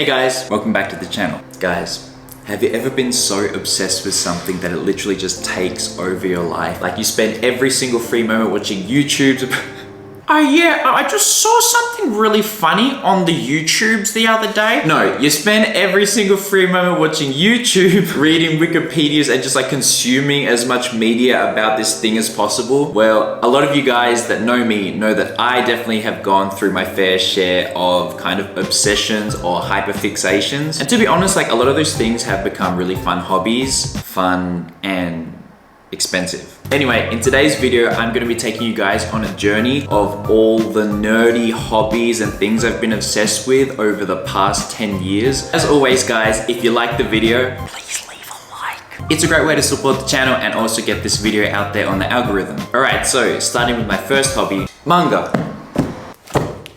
Hey guys, welcome back to the channel. Guys, have you ever been so obsessed with something that it literally just takes over your life? Like you spend every single free moment watching YouTubes. I just saw something really funny on the YouTubes the other day. No, you spend every single free moment watching YouTube, reading Wikipedias and just like consuming as much media about this thing as possible. Well, a lot of you guys that know me know that I definitely have gone through my fair share of kind of obsessions or hyperfixations. And to be honest, like a lot of those things have become really fun hobbies, fun and expensive. Anyway, in today's video, I'm going to be taking you guys on a journey of all the nerdy hobbies and things I've been obsessed with over the past 10 years. As always, guys, if you like the video, please leave a like. It's a great way to support the channel and also get this video out there on the algorithm. Alright, so starting with my first hobby, manga.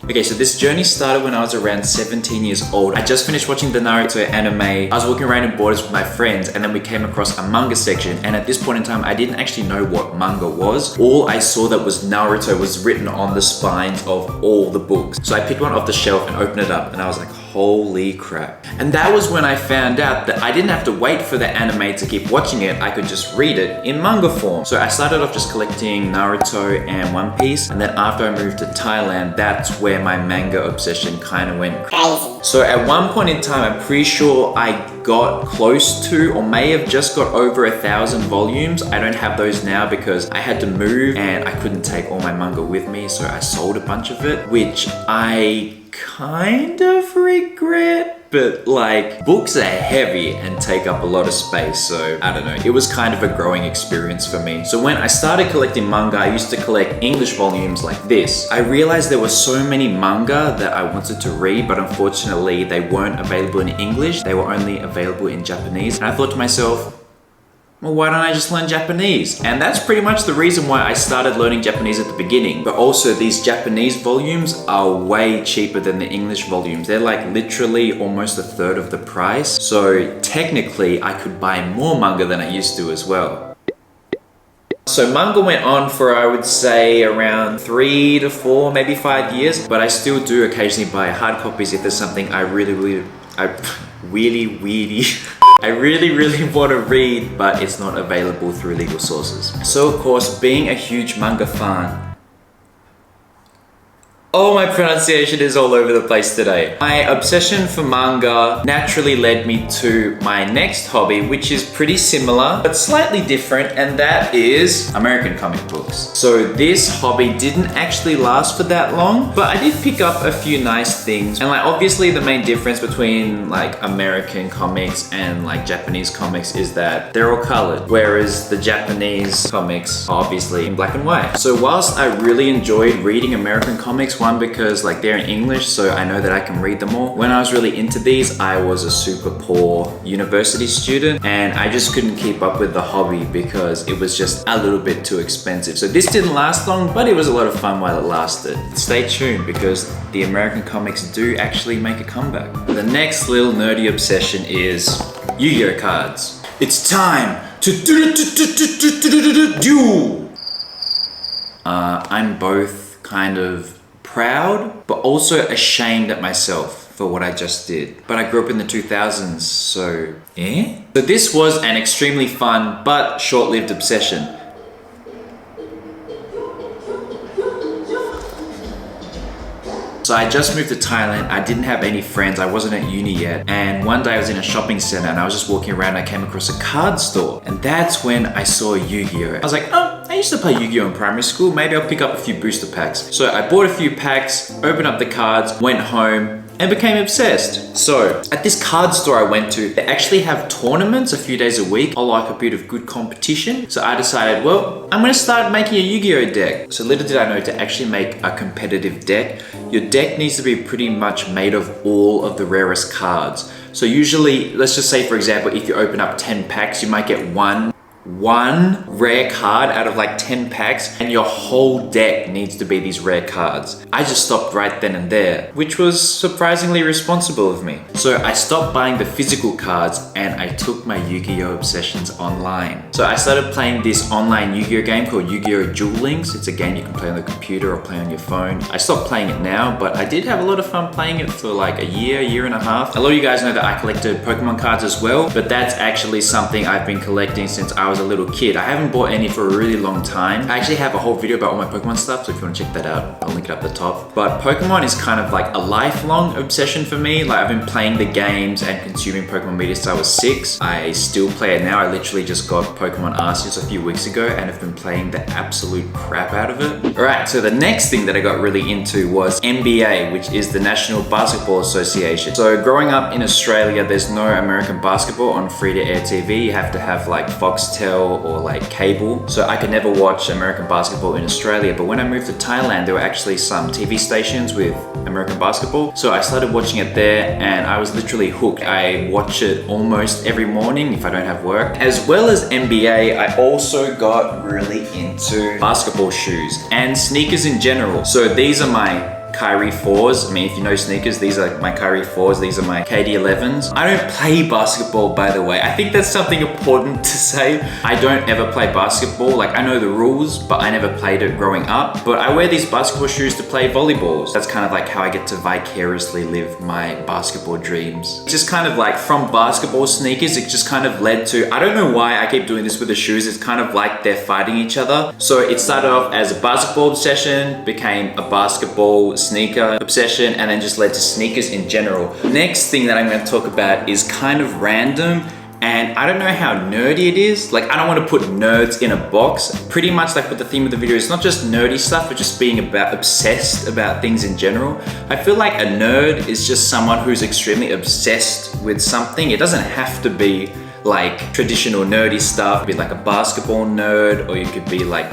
Okay, so this journey started when I was around 17 years old. I just finished watching the Naruto anime. I was walking around in Borders with my friends and then we came across a manga section, and at this point in time I didn't actually know what manga was. All I saw that was Naruto was written on the spines of all the books. So I picked one off the shelf and opened it up and I was like, holy crap. And that was when I found out that I didn't have to wait for the anime to keep watching it. I could just read it in manga form. So I started off just collecting Naruto and One Piece, and then after I moved to Thailand, that's where my manga obsession kind of went crazy. So at one point in time, I'm pretty sure I got close to or may have just got over 1,000 volumes. I don't have those now because I had to move and I couldn't take all my manga with me, so I sold a bunch of it, which I kind of regret. But like, books are heavy and take up a lot of space, so I don't know. It was kind of a growing experience for me. So when I started collecting manga, I used to collect English volumes like this. I realized there were so many manga that I wanted to read, but unfortunately they weren't available in English. They were only available in Japanese. And I thought to myself, well, why don't I just learn Japanese? And that's pretty much the reason why I started learning Japanese at the beginning. But also these Japanese volumes are way cheaper than the English volumes. They're like literally almost a third of the price. So technically I could buy more manga than I used to as well. So manga went on for, I would say, around 3 to 4, maybe 5 years. But I still do occasionally buy hard copies if there's something I really want to read, but it's not available through legal sources. So of course, being a huge manga fan, oh, my pronunciation is all over the place today. My obsession for manga naturally led me to my next hobby, which is pretty similar, but slightly different, and that is American comic books. So this hobby didn't actually last for that long, but I did pick up a few nice things. And like, obviously the main difference between like American comics and like Japanese comics is that they're all colored, whereas the Japanese comics are obviously in black and white. So whilst I really enjoyed reading American comics, one, because like they're in English, so I know that I can read them all. When I was really into these, I was a super poor university student and I just couldn't keep up with the hobby because it was just a little bit too expensive. So this didn't last long, but it was a lot of fun while it lasted. Stay tuned because the American comics do actually make a comeback. The next little nerdy obsession is Yu-Gi-Oh cards. It's time to duel! I'm both kind of proud, but also ashamed at myself for what I just did. But I grew up in the 2000s, so So this was an extremely fun but short-lived obsession. So I just moved to Thailand, I didn't have any friends, I wasn't at uni yet, and one day I was in a shopping center and I was just walking around and I came across a card store, and that's when I saw Yu-Gi-Oh! I was like, oh, I used to play Yu-Gi-Oh! In primary school, maybe I'll pick up a few booster packs. So I bought a few packs, opened up the cards, went home, and became obsessed. So at this card store I went to, they actually have tournaments a few days a week. I like a bit of good competition. So I decided, well, I'm gonna start making a Yu-Gi-Oh! Deck. So little did I know, to actually make a competitive deck, your deck needs to be pretty much made of all of the rarest cards. So usually, let's just say for example, if you open up 10 packs, you might get one one rare card out of like 10 packs and your whole deck needs to be these rare cards. I just stopped right then and there, which was surprisingly responsible of me. So I stopped buying the physical cards and I took my Yu-Gi-Oh! Obsessions online. So I started playing this online Yu-Gi-Oh! Game called Yu-Gi-Oh! Duel Links. It's a game you can play on the computer or play on your phone. I stopped playing it now, but I did have a lot of fun playing it for like a year and a half. A lot of you guys know that I collected Pokemon cards as well, but that's actually something I've been collecting since I was a little kid. I haven't bought any for a really long time. I actually have a whole video about all my Pokemon stuff, so if you want to check that out, I'll link it up the top. But Pokemon is kind of like a lifelong obsession for me. Like I've been playing the games and consuming Pokemon media since I was 6. I still play it now. I literally just got Pokemon Arceus a few weeks ago and have been playing the absolute crap out of it. Alright, so the next thing that I got really into was NBA, which is the National Basketball Association. So growing up in Australia, there's no American basketball on free-to-air TV. You have to have like Foxtel or like cable. So I could never watch American basketball in Australia. But when I moved to Thailand, there were actually some TV stations with American basketball. So I started watching it there and I was literally hooked. I watch it almost every morning if I don't have work. As well as NBA, I also got really into basketball shoes and sneakers in general. So these are my Kyrie 4s. I mean, if you know sneakers, these are my Kyrie 4s. These are my KD 11s. I don't play basketball, by the way. I think that's something important to say. I don't ever play basketball. Like, I know the rules, but I never played it growing up. But I wear these basketball shoes to play volleyballs. That's kind of like how I get to vicariously live my basketball dreams. It's just kind of like from basketball sneakers, it just kind of led to, I don't know why I keep doing this with the shoes. It's kind of like they're fighting each other. So it started off as a basketball obsession, became a basketball sneaker obsession, and then just led to sneakers in general. Next thing that I'm going to talk about is kind of random, and I don't know how nerdy it is. Like, I don't want to put nerds in a box. Pretty much like what the theme of the video is, not just nerdy stuff, but just being obsessed about things in general. I feel like a nerd is just someone who's extremely obsessed with something. It doesn't have to be like traditional nerdy stuff, be like a basketball nerd, or you could be like,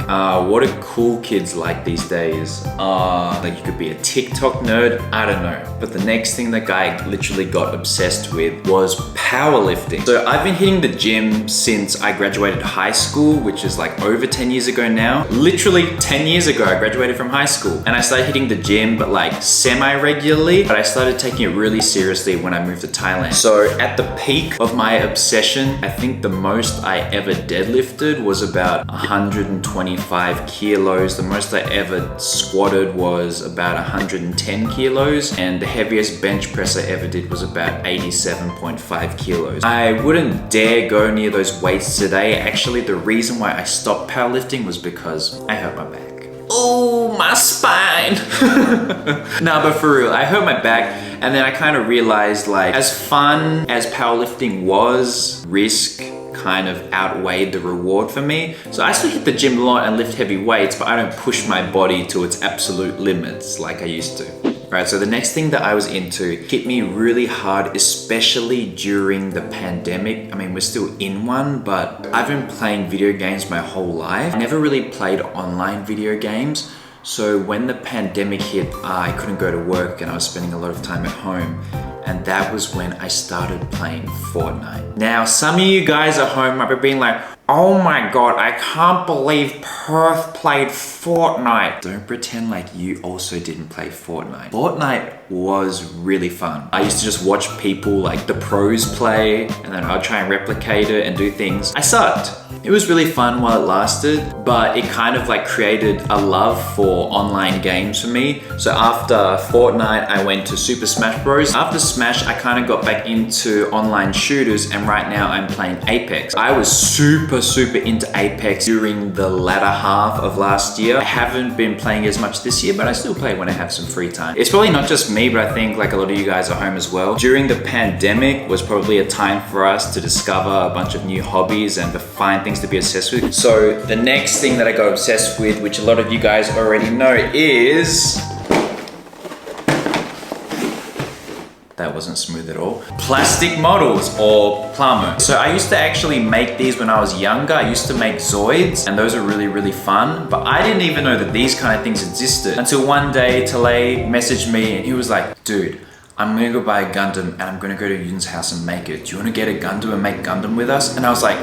what are cool kids like these days? Like you could be a TikTok nerd, I don't know. But the next thing that guy literally got obsessed with was powerlifting. So I've been hitting the gym since I graduated high school, which is like over 10 years ago now. Literally 10 years ago, I graduated from high school. And I started hitting the gym, but like semi-regularly. But I started taking it really seriously when I moved to Thailand. So at the peak of my obsession, I think the most I ever deadlifted was about 125 kilos. The most I ever squatted was about 110 kilos. And the heaviest bench press I ever did was about 87.5 kilos. I wouldn't dare go near those weights today. Actually, the reason why I stopped powerlifting was because I hurt my back. Oh, my spine. Nah, but for real, I hurt my back, and then I kind of realized, like, as fun as powerlifting was, risk kind of outweighed the reward for me. So I still hit the gym a lot and lift heavy weights, but I don't push my body to its absolute limits like I used to. Right, so the next thing that I was into hit me really hard, especially during the pandemic. I mean, we're still in one, but I've been playing video games my whole life. I never really played online video games. So when the pandemic hit, I couldn't go to work and I was spending a lot of time at home. And that was when I started playing Fortnite. Now, some of you guys at home might be being like, oh my God, I can't believe Perth played Fortnite. Don't pretend like you also didn't play Fortnite. Fortnite was really fun. I used to just watch people like the pros play, and then I'd try and replicate it and do things. I sucked. It was really fun while it lasted, but it kind of like created a love for online games for me. So after Fortnite, I went to Super Smash Bros. After Smash, I kind of got back into online shooters, and right now I'm playing Apex. I was super into Apex during the latter half of last year. I haven't been playing as much this year, but I still play when I have some free time. It's probably not just me, but I think like a lot of you guys at home as well. During the pandemic was probably a time for us to discover a bunch of new hobbies and to find things to be obsessed with. So the next thing that I got obsessed with, which a lot of you guys already know, is... That wasn't smooth at all. Plastic models, or Plamo. So I used to actually make these when I was younger. I used to make Zoids, and those are really fun. But I didn't even know that these kind of things existed until one day Talay messaged me and he was like, dude, I'm gonna go buy a Gundam and I'm gonna go to Yun's house and make it. Do you wanna get a Gundam and make Gundam with us? And I was like,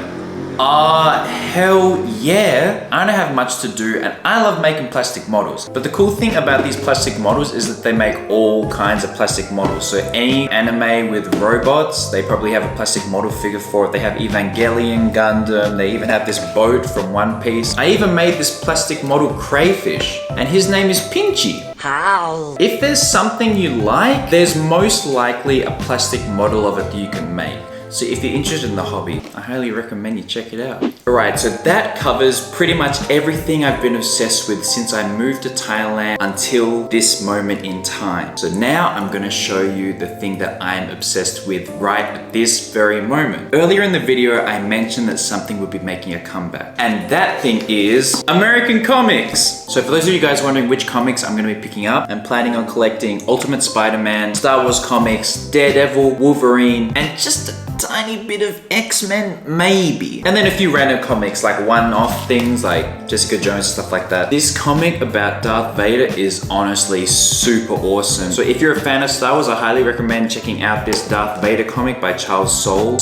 Hell yeah. I don't have much to do and I love making plastic models. But the cool thing about these plastic models is that they make all kinds of plastic models. So any anime with robots, they probably have a plastic model figure for it. They have Evangelion, Gundam, they even have this boat from One Piece. I even made this plastic model crayfish and his name is Pinchy. How? If there's something you like, there's most likely a plastic model of it that you can make. So if you're interested in the hobby, I highly recommend you check it out. Alright, so that covers pretty much everything I've been obsessed with since I moved to Thailand until this moment in time. So now I'm gonna show you the thing that I'm obsessed with right at this very moment. Earlier in the video, I mentioned that something would be making a comeback. And that thing is American comics. So for those of you guys wondering which comics I'm gonna be picking up, I'm planning on collecting Ultimate Spider-Man, Star Wars comics, Daredevil, Wolverine, and just a tiny bit of X-Men, maybe. And then a few random comics, like one-off things like Jessica Jones, stuff like that. This comic about Darth Vader is honestly super awesome. So if you're a fan of Star Wars, I highly recommend checking out this Darth Vader comic by Charles Soule.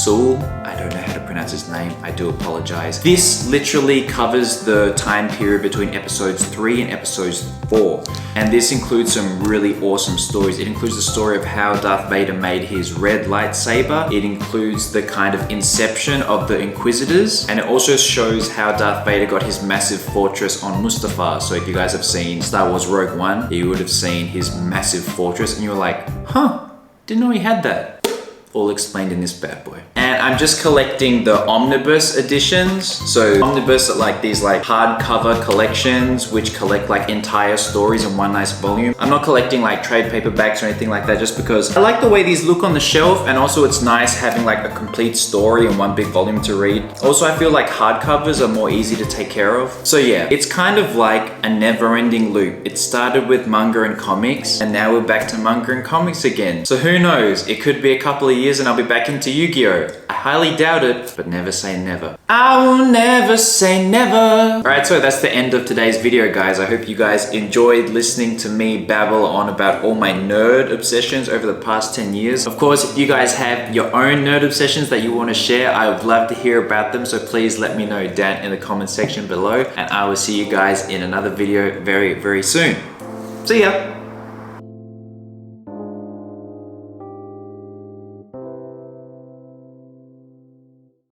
I don't know how to pronounce his name, I do apologize. This literally covers the time period between episodes 3 and episodes 4. And this includes some really awesome stories. It includes the story of how Darth Vader made his red lightsaber. It includes the kind of inception of the Inquisitors. And it also shows how Darth Vader got his massive fortress on Mustafar. So if you guys have seen Star Wars Rogue One, you would have seen his massive fortress and you were like, huh, didn't know he had that. All explained in this bad boy. And I'm just collecting the omnibus editions. So omnibus are like these like hardcover collections which collect like entire stories in one nice volume. I'm not collecting like trade paperbacks or anything like that just because I like the way these look on the shelf, and also it's nice having like a complete story in one big volume to read. Also, I feel like hardcovers are more easy to take care of. So yeah, it's kind of like a never-ending loop. It started with manga and comics and now we're back to manga and comics again. So who knows, it could be a couple of years and I'll be back into Yu-Gi-Oh! I highly doubt it, but never say never. I will never say never. Alright, so that's the end of today's video, guys. I hope you guys enjoyed listening to me babble on about all my nerd obsessions over the past 10 years. Of course, if you guys have your own nerd obsessions that you want to share, I would love to hear about them, so please let me know down in the comment section below, and I will see you guys in another video very, very soon. See ya!